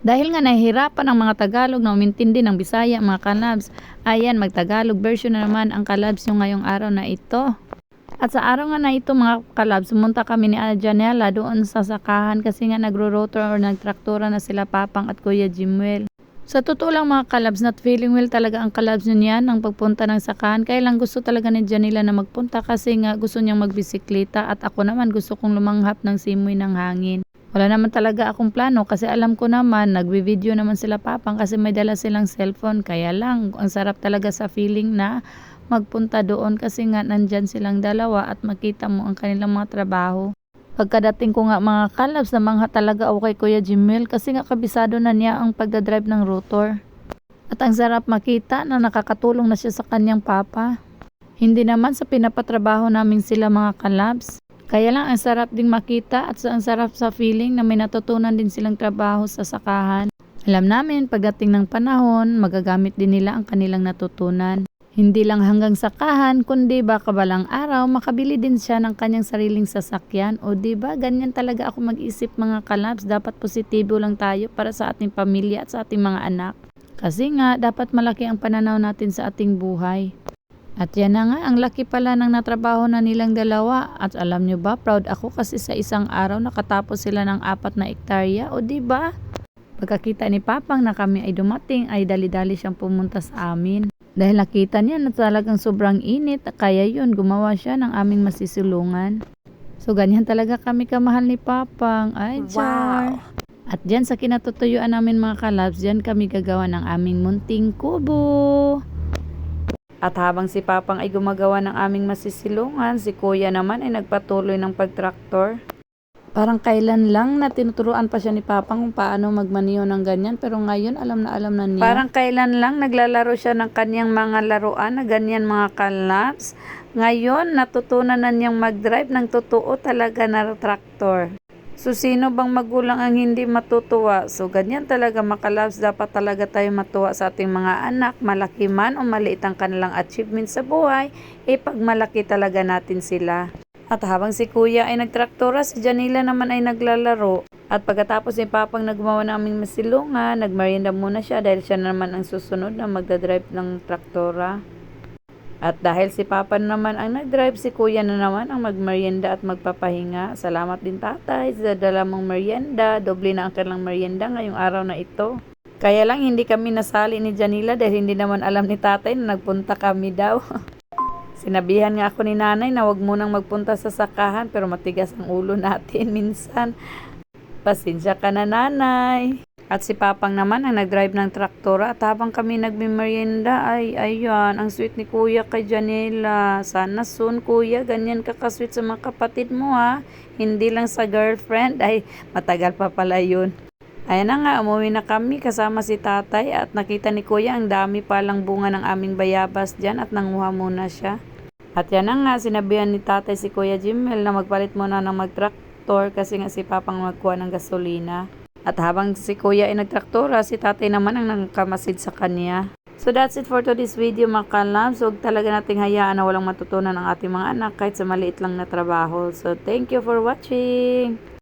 Dahil nga nahihirapan ang mga Tagalog na umintindi ng Bisaya mga kalabs, ayan magtagalog version na naman ang kalabs yung ngayong araw na ito. At sa araw nga na ito mga kalabs, sumunta kami ni Janela doon sa sakahan kasi nga nagro-rotor or nagtraktura na sila Papang at Kuya Jimwell. Sa totoo lang mga kalabs, not feeling well talaga ang kalabs niya ng pagpunta ng sakahan. Kaya lang gusto talaga ni Janela na magpunta kasi nga gusto niyang magbisikleta at ako naman gusto kong lumanghap ng simoy ng hangin. Wala naman talaga akong plano kasi alam ko naman nagbi-video naman sila Papang kasi may dala silang cellphone. Kaya lang ang sarap talaga sa feeling na magpunta doon kasi nga nandyan silang dalawa at makita mo ang kanilang mga trabaho. Pagkadating ko nga mga kalabs na mga talaga ako kay Kuya Jimwell kasi nga kabisado na niya ang pagdadrive ng rotor. At ang sarap makita na nakakatulong na siya sa kanyang papa. Hindi naman sa pinapatrabaho namin sila mga kalabs. Kaya lang ang sarap ding makita at ang sarap sa feeling na may natutunan din silang trabaho sa sakahan. Alam namin pagdating ng panahon, magagamit din nila ang kanilang natutunan. Hindi lang hanggang sakahan, kundi baka balang araw makabili din siya ng kanyang sariling sasakyan. O diba, ganyan talaga ako mag-isip mga kalabs, dapat positibo lang tayo para sa ating pamilya at sa ating mga anak. Kasi nga, dapat malaki ang pananaw natin sa ating buhay. At yan na nga, ang laki pala ng natrabaho na nilang dalawa. At alam nyo ba, proud ako kasi sa isang araw nakatapos sila ng 4 na hektarya. O diba? Pagkakita ni Papang na kami ay dumating, ay dali-dali siyang pumunta sa amin. Dahil nakita niya na talagang sobrang init, kaya yun, gumawa siya ng aming masisilungan. So ganyan talaga kami kamahal ni Papang. Ay, char! Wow. At dyan sa kinatutuyuan namin mga kalabs, dyan kami gagawa ng aming munting kubo. At habang si Papang ay gumagawa ng aming masisilungan, si Kuya naman ay nagpatuloy ng pagtraktor. Parang kailan lang na tinuturuan pa siya ni Papang kung paano magmaniho ng ganyan, pero ngayon alam na niya. Parang kailan lang naglalaro siya ng kanyang mga laruan na ganyan mga kalabs. Ngayon natutunan na niyang mag-drive ng totoo talaga na traktor. So sino bang magulang ang hindi matutuwa? So ganyan talaga mga kalabs, dapat talaga tayo matuwa sa ating mga anak, malaki man o maliit ang kanilang achievement sa buhay, ipagmalaki talaga natin sila. At habang si Kuya ay nagtraktora, si Janela naman ay naglalaro. At pagkatapos ni Papang nagmawa naming masilungan, nagmerienda muna siya dahil siya naman ang susunod na magdadrive ng traktora. At dahil si Papa naman ang nag-drive, si Kuya na naman ang magmerienda at magpapahinga. Salamat din tatay sa dala mong merienda. Doble na ang kanilang merienda ngayong araw na ito. Kaya lang hindi kami nasali ni Janela dahil hindi naman alam ni tatay na nagpunta kami daw. Sinabihan nga ako ni nanay na wag munang magpunta sa sakahan pero matigas ang ulo natin minsan. Pasensya ka na nanay. At si Papang naman ang nag-drive ng traktora at habang kami nagmimerienda ay ayan, ang sweet ni Kuya kay Janela. Sana soon Kuya, ganyan ka ka-sweet sa mga kapatid mo ha. Hindi lang sa girlfriend, ay matagal pa pala yun. Ayan na nga, umuwi na kami kasama si tatay at nakita ni Kuya ang dami palang bunga ng aming bayabas dyan at nanguha muna siya. At yan na nga, sinabihan ni tatay si Kuya Jimwell na magpalit muna ng magtraktor kasi nga si Papang magkuha ng gasolina. At habang si Kuya ay nagtraktora, si tatay naman ang nagkamasid sa kanya. So that's it for today's video mga kalabs. Huwag talaga nating hayaan na walang matutunan ang ating mga anak kahit sa maliit lang na trabaho. So thank you for watching!